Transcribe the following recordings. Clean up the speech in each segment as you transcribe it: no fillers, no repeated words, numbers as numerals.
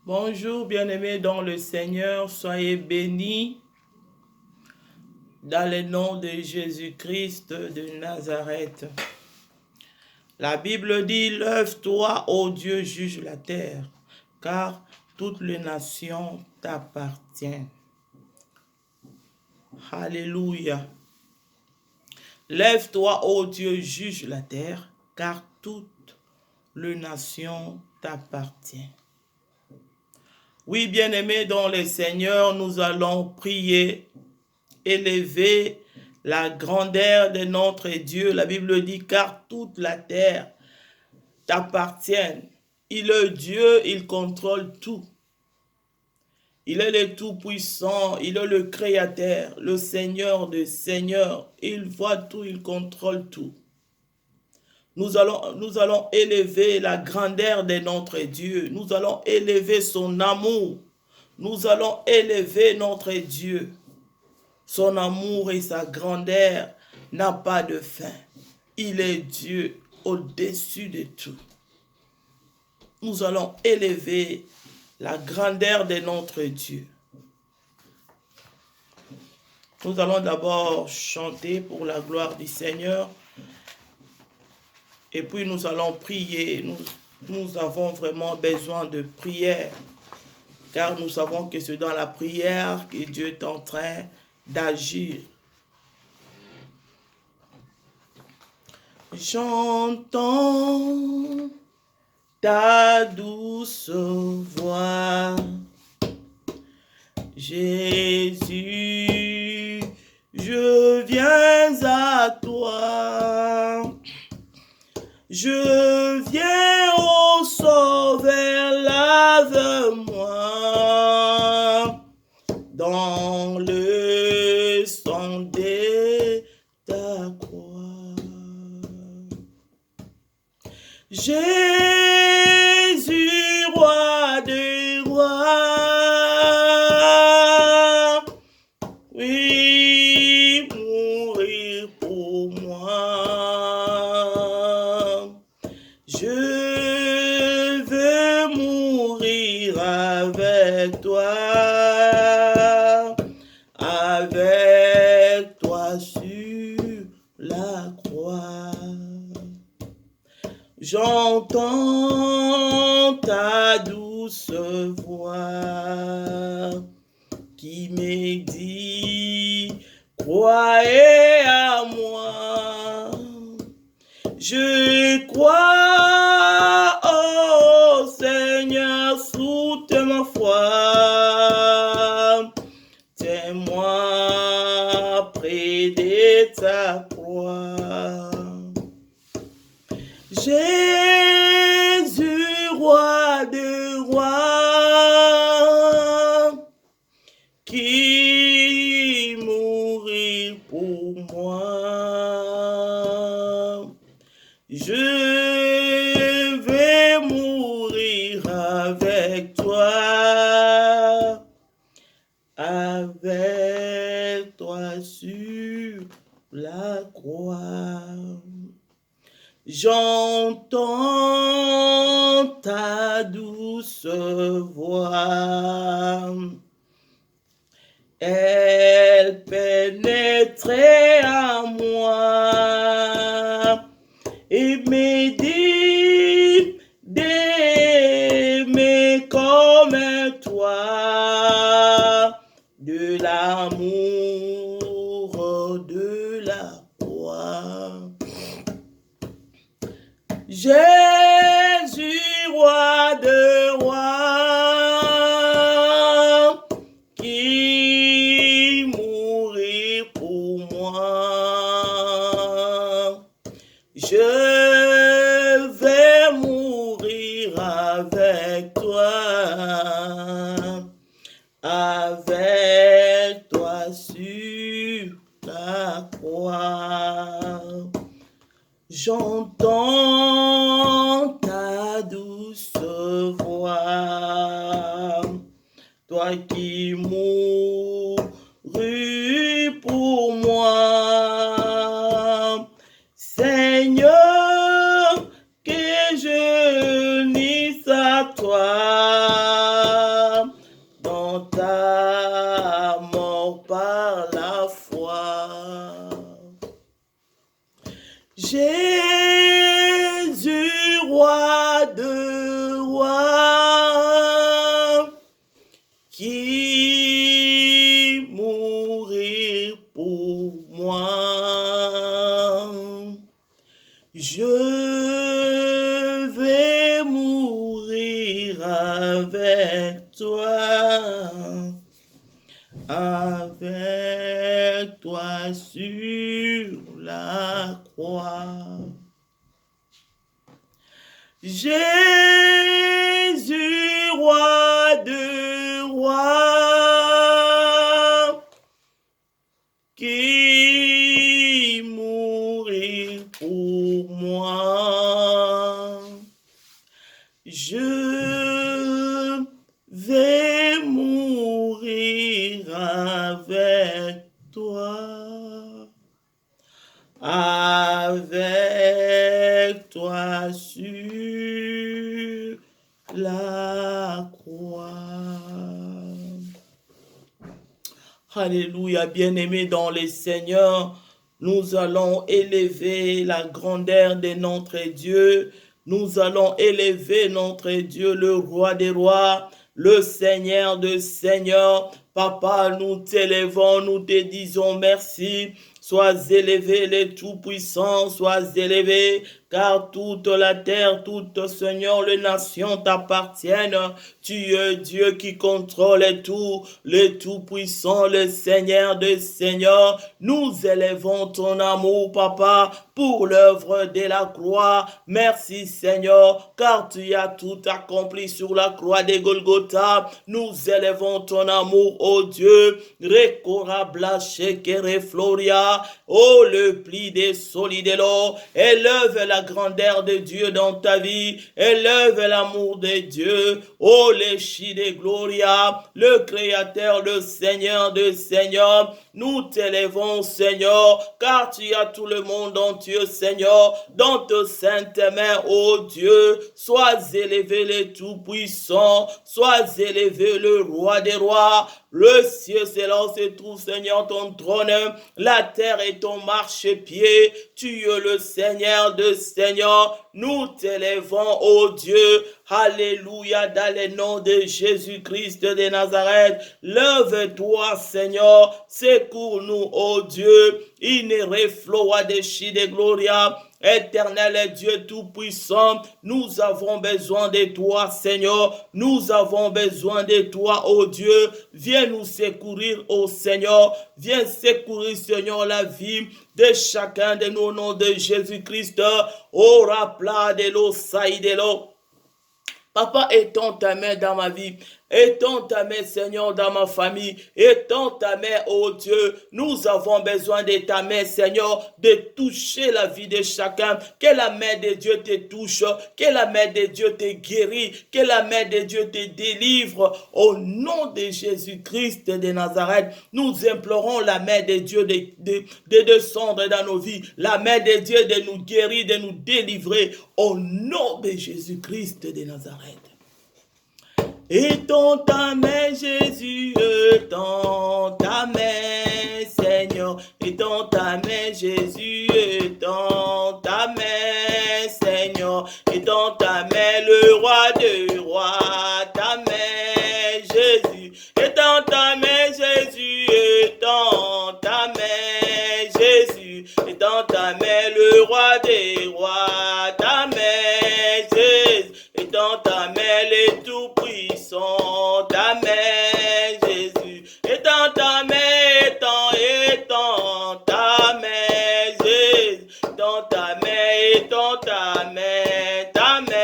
Bonjour, bien-aimés dans le Seigneur, soyez bénis dans le nom de Jésus-Christ de Nazareth. La Bible dit, lève-toi, ô Dieu, juge la terre, car toutes les nations t'appartiennent. Alléluia. Lève-toi, ô Dieu, juge la terre, car toutes les nations t'appartiennent. Oui, bien-aimés dans le Seigneur, nous allons prier, élever la grandeur de notre Dieu. La Bible dit, car toute la terre t'appartient. Il est Dieu, il contrôle tout. Il est le Tout-Puissant, il est le Créateur, le Seigneur des Seigneurs. Il voit tout, il contrôle tout. Nous allons élever la grandeur de notre Dieu. Nous allons élever son amour. Nous allons élever notre Dieu. Son amour et sa grandeur n'a pas de fin. Il est Dieu au-dessus de tout. Nous allons élever la grandeur de notre Dieu. Nous allons d'abord chanter pour la gloire du Seigneur. Et puis nous allons prier. Nous avons vraiment besoin de prière. Car nous savons que c'est dans la prière que Dieu est en train d'agir. J'entends ta douce voix, Jésus, je viens à toi. Je viens au Sauveur, lave-moi dans le sang de ta croix. Jésus, roi des rois, oui, mourir pour moi. Je veux mourir avec toi sur la croix. J'entends ta douce voix qui me dit, croyez à moi. Je crois, oh Seigneur, soutiens ma foi. Tiens-moi près de ta croix. Jésus, roi de rois, qui mourit pour moi. Je vais mourir avec toi sur la croix. J'entends ta douce voix, elle pénétrait en moi et me dit d'aimer comme toi, de l'amour de la croix. Jésus, roi de rois, qui mourit pour moi. Je vais mourir avec toi sur la croix. J'entends ta douce voix, toi qui mourus pour moi. Seigneur, que je unisse à toi avec toi sur la croix. Jésus, roi de rois, qui mourit pour moi. Je vais mourir avec toi. Avec toi sur la croix. Alléluia, bien-aimés dans le Seigneur, nous allons élever la grandeur de notre Dieu. Nous allons élever notre Dieu, le roi des rois, le Seigneur des seigneurs. Papa, nous t'élevons, nous te disons merci. Sois élevé, les tout-puissants, sois élevé, car toute la terre, toute, Seigneur, les nations t'appartiennent. Tu es Dieu qui contrôle tout, les tout-puissants, le Seigneur des seigneurs. Nous élevons ton amour, Papa, pour l'œuvre de la croix. Merci, Seigneur, car tu as tout accompli sur la croix de Golgotha. Nous élevons ton amour, ô Dieu. Recorabla shekere floria. Oh, le pli des solidelo. Élève la grandeur de Dieu dans ta vie. Élève l'amour de Dieu. Oh, le chi de gloria. Le Créateur, le Seigneur de Seigneur. Nous t'élevons, Seigneur, car tu as tout le monde entier, Seigneur, dans tes saintes mains, ô Dieu. Sois élevé le Tout-Puissant. Sois élevé le Roi des Rois. Le ciel, c'est là où se trouve, Seigneur, ton trône. La terre est ton marchepied. Tu es le Seigneur de Seigneur. Nous t'élevons, ô Dieu. Alléluia, dans le nom de Jésus-Christ de Nazareth. Lève-toi, Seigneur. Secours-nous, ô Dieu. Inere floa de chi de gloria. Éternel Dieu tout-puissant, nous avons besoin de toi, Seigneur. Nous avons besoin de toi, ô Dieu. Viens nous secourir, ô Seigneur. Viens secourir, Seigneur, la vie de chacun de nous, au nom de Jésus-Christ. Ô rapla de l'eau, saïd de l'eau. Papa, étends ta main dans ma vie. Étends ta main, Seigneur, dans ma famille. Étends ta main, oh Dieu. Nous avons besoin de ta main, Seigneur, de toucher la vie de chacun. Que la main de Dieu te touche. Que la main de Dieu te guérit. Que la main de Dieu te délivre. Au nom de Jésus-Christ de Nazareth, nous implorons la main de Dieu de descendre dans nos vies. La main de Dieu de nous guérir, de nous délivrer. Au nom de Jésus-Christ de Nazareth. Étends ta main, Jésus, étends ta main, Seigneur. Étends ta main, Jésus, étends ta main, Seigneur. Étends ta main, le roi de rois, ta main, Jésus. Étends ta main, Jésus, étends ta main, Jésus. Étends ta main, le roi des rois, ta main, Jésus. Étends ta main, les tout-puissants, ta main, Jésus. Étends ta main, étends ta main, Jésus. Étends ta main,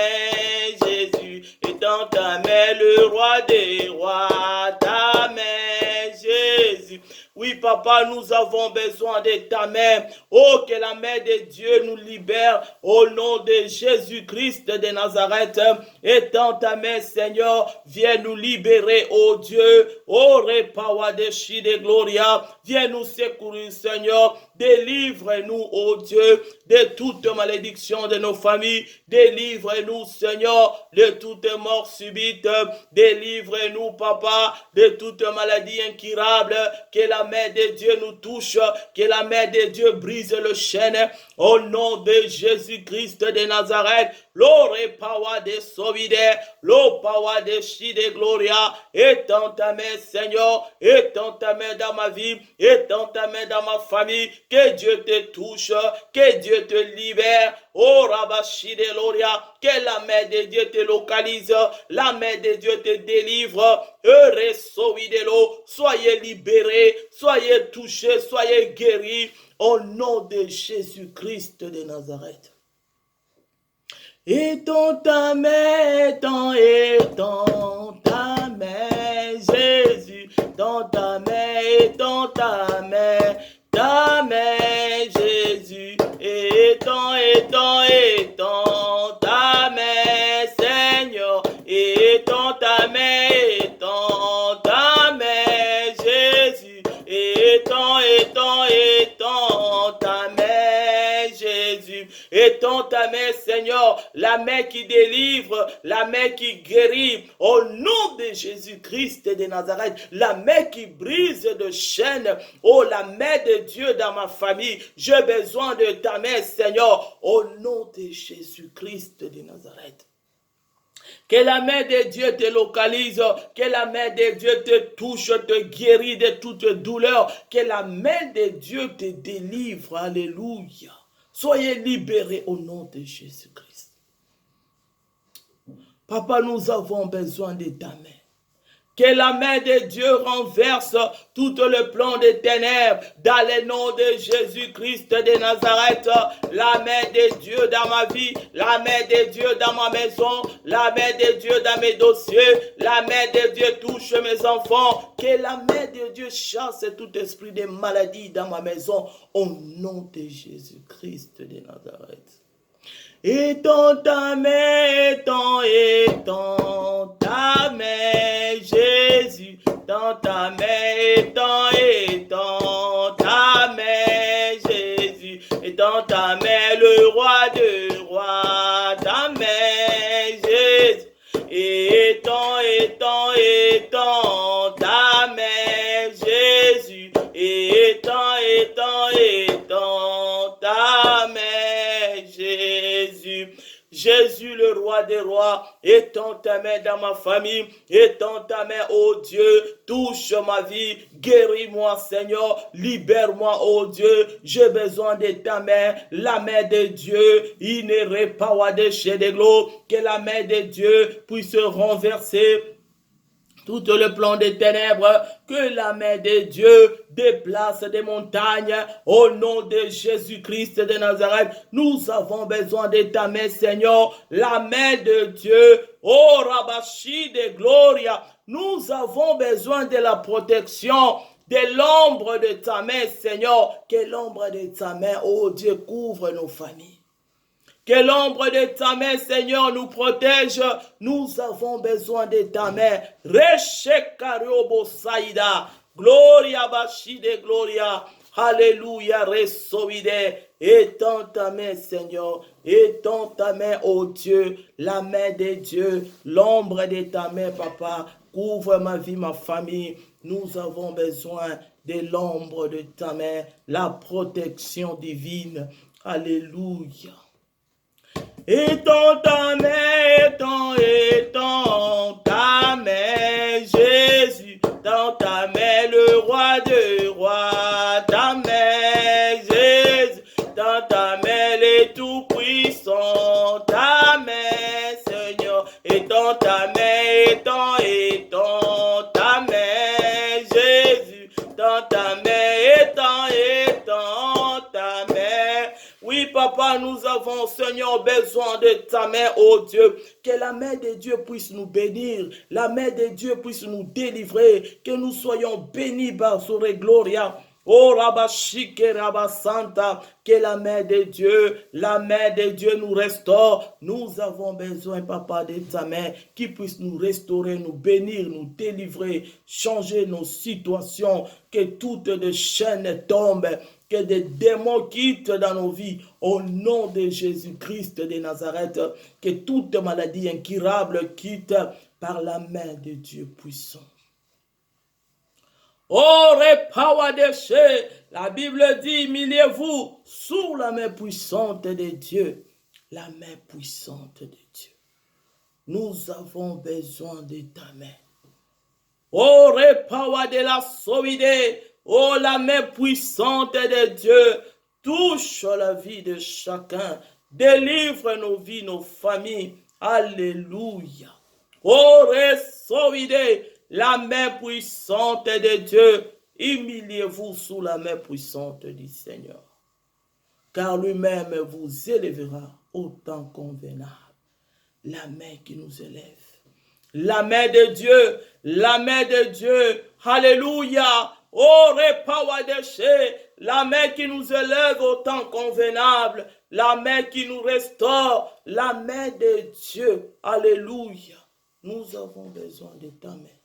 Jésus. Étends ta main, le roi des rois, ta main, Jésus. Oui, papa, nous avons besoin de ta main. Oh, que la main de Dieu nous libère au nom de Jésus-Christ de Nazareth. Étends ta main, Seigneur, viens nous libérer, oh Dieu. Oh, repawa de chi de gloria. Viens nous secourir, Seigneur. Délivre-nous, oh Dieu, de toute malédiction de nos familles. Délivre-nous, Seigneur, de toute mort subite. Délivre-nous, papa, de toute maladie incurable. Que la main de Dieu nous touche. Que la main de Dieu brise le chêne. Au nom de Jésus-Christ de Nazareth. L'ore power de Sovide. L'eau power de chi de gloria. Étends ta main, Seigneur. Étends ta main dans ma vie. Étends ta main dans ma famille. que Dieu te touche, que Dieu te libère. Oh Rabashide Loria, que la main de Dieu te localise, la main de Dieu te délivre. Soyez libérés, soyez touchés, soyez guéris au nom de Jésus-Christ de Nazareth. Étends ta main, étends ta main, Jésus, dans ta main, étends ta main, Jésus, étends ta main, Seigneur, étends ta main, Jésus, étends ta main, Jésus, étends ta main, Seigneur, la main qui délivre, la main qui guérit, au nom de Jésus-Christ de Nazareth, la main qui brise de chaînes, oh la main de Dieu dans ma famille, j'ai besoin de ta main, Seigneur, au nom de Jésus-Christ de Nazareth. Que la main de Dieu te localise, que la main de Dieu te touche, te guérit de toute douleur, que la main de Dieu te délivre, alléluia. Soyez libérés au nom de Jésus-Christ. Papa, nous avons besoin de ta main. Que la main de Dieu renverse tout le plan des ténèbres dans le nom de Jésus-Christ de Nazareth. La main de Dieu dans ma vie, la main de Dieu dans ma maison, la main de Dieu dans mes dossiers, la main de Dieu touche mes enfants. Que la main de Dieu chasse tout esprit de maladie dans ma maison au nom de Jésus-Christ de Nazareth. Étends ta main, étends ta main, Jésus, dans ta main, étends ta main, Jésus, étends ta main, le roi de rois, ta main, Jésus, étends ta main, Jésus, étends ta main, Jésus. Jésus, le roi des rois, étends ta main dans ma famille, étends ta main, ô Dieu, touche ma vie, guéris-moi, Seigneur, libère-moi, ô Dieu, j'ai besoin de ta main, la main de Dieu, que la main de Dieu puisse renverser tout le plan des ténèbres, que la main de Dieu déplace des montagnes au nom de Jésus-Christ de Nazareth. Nous avons besoin de ta main, Seigneur, la main de Dieu. Oh Rabashi de Gloria, nous avons besoin de la protection de l'ombre de ta main, Seigneur. Que l'ombre de ta main, oh Dieu, couvre nos familles. Que l'ombre de ta main, Seigneur, nous protège. Nous avons besoin de ta main. Reshekarobo Saïda. Gloria Bashi de Gloria. Alléluia. Resovide. Étends ta main, Seigneur. Étends ta main, ô Dieu. La main de Dieu. L'ombre de ta main, Papa. Couvre ma vie, ma famille. Nous avons besoin de l'ombre de ta main. La protection divine. Alléluia. Étends ta main, étends ta main, Jésus, dans ta main, le roi de rois, ta main, Jésus, dans ta main, les tout-puissants, ta main, Seigneur, étends ta main, étends ta main, Jésus, dans ta main, étends ta main. Oui, Papa, nous avons, Seigneur, besoin de ta main, oh Dieu. Que la main de Dieu puisse nous bénir. La main de Dieu puisse nous délivrer. Que nous soyons bénis par son Gloria. Oh Rabashike Rabasanta, que la main de Dieu nous restaure. Nous avons besoin, Papa, de ta main qui puisse nous restaurer, nous bénir, nous délivrer, changer nos situations, que toutes les chaînes tombent, que des démons quittent dans nos vies, au nom de Jésus-Christ de Nazareth, que toute maladie incurable quitte par la main de Dieu puissant. Oh, repower de chez, la Bible dit, humiliez-vous sous la main puissante de Dieu. La main puissante de Dieu. Nous avons besoin de ta main. Oh, repower de la solide. Oh, la main puissante de Dieu touche la vie de chacun. Délivre nos vies, nos familles. Alléluia. Oh, recevez la main puissante de Dieu. Humiliez-vous sous la main puissante du Seigneur. Car lui-même vous élèvera au temps convenable. La main qui nous élève. La main de Dieu. La main de Dieu. Alléluia. Oh, repawadeshe. La main qui nous élève au temps convenable. La main qui nous restaure. La main de Dieu. Alléluia. Nous avons besoin de ta main.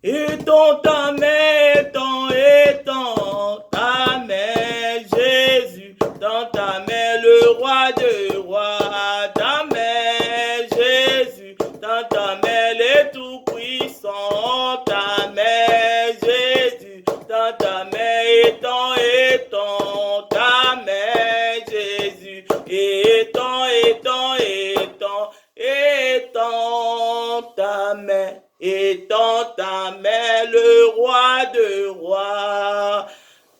Étends ta main, étends ta main, Jésus, dans ta main, le roi de rois, ta main, Jésus, dans ta main, le tout-puissant, ta main, Jésus, dans ta main, étends ta main, Jésus, étends ta main. Étends ta main, le roi de rois,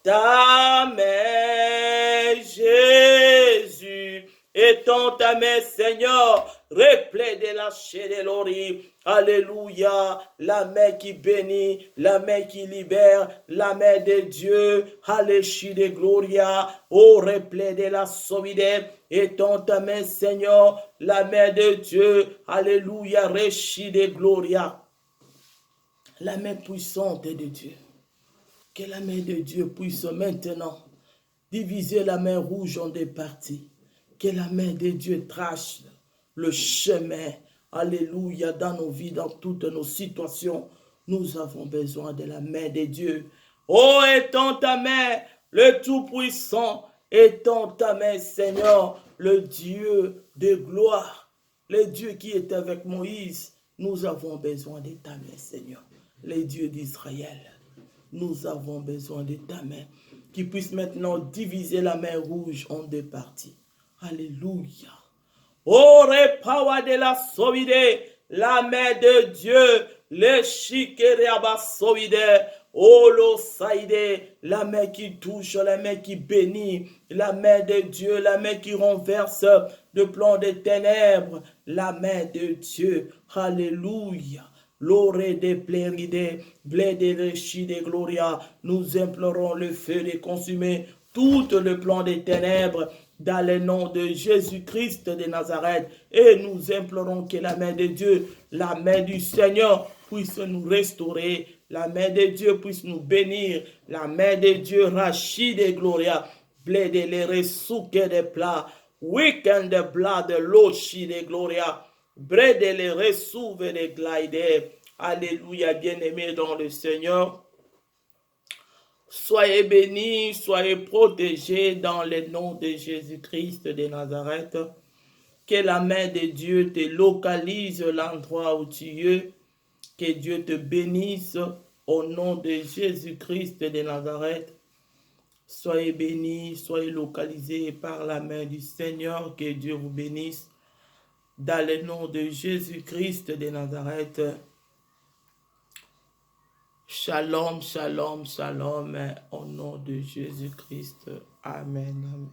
ta main, Jésus. Étends ta main, Seigneur, replète de la chair de l'ori. Alléluia, la main qui bénit, la main qui libère, la main de Dieu. Alléluia de gloria, oh, replète de la solidaire. Étends ta main, Seigneur, la main de Dieu. Alléluia, réchi de gloria. La main puissante de Dieu. Que la main de Dieu puisse maintenant diviser la main rouge en deux parties. Que la main de Dieu trace le chemin. Alléluia, dans nos vies, dans toutes nos situations. Nous avons besoin de la main de Dieu. Oh, étends ta main, le Tout-Puissant. Étends ta main, Seigneur, le Dieu de gloire. Le Dieu qui est avec Moïse. Nous avons besoin de ta main, Seigneur. Les dieux d'Israël, nous avons besoin de ta main qui puisse maintenant diviser la main rouge en deux parties. Alléluia. Oh, repawa de la solide, la main de Dieu, le chikereaba solide, oh, lo saide, la main qui touche, la main qui bénit, la main de Dieu, la main qui renverse le plan des ténèbres, la main de Dieu. Alléluia. L'orée des pléride, blé de réchi de gloria, nous implorons le feu de consumer tout le plan des ténèbres dans le nom de Jésus-Christ de Nazareth. Et nous implorons que la main de Dieu, la main du Seigneur puisse nous restaurer, la main de Dieu puisse nous bénir, la main de Dieu rachi de gloria, blé de les resouke de plats, week-end de blas de l'ochi de gloria. Brede les ressouve les glaider. Alléluia, bien-aimés dans le Seigneur. Soyez bénis, soyez protégés dans le nom de Jésus-Christ de Nazareth. Que la main de Dieu te localise l'endroit où tu es. Que Dieu te bénisse au nom de Jésus-Christ de Nazareth. Soyez bénis, soyez localisés par la main du Seigneur. Que Dieu vous bénisse. Dans le nom de Jésus-Christ de Nazareth. Shalom, shalom, shalom, au nom de Jésus-Christ. Amen, amen.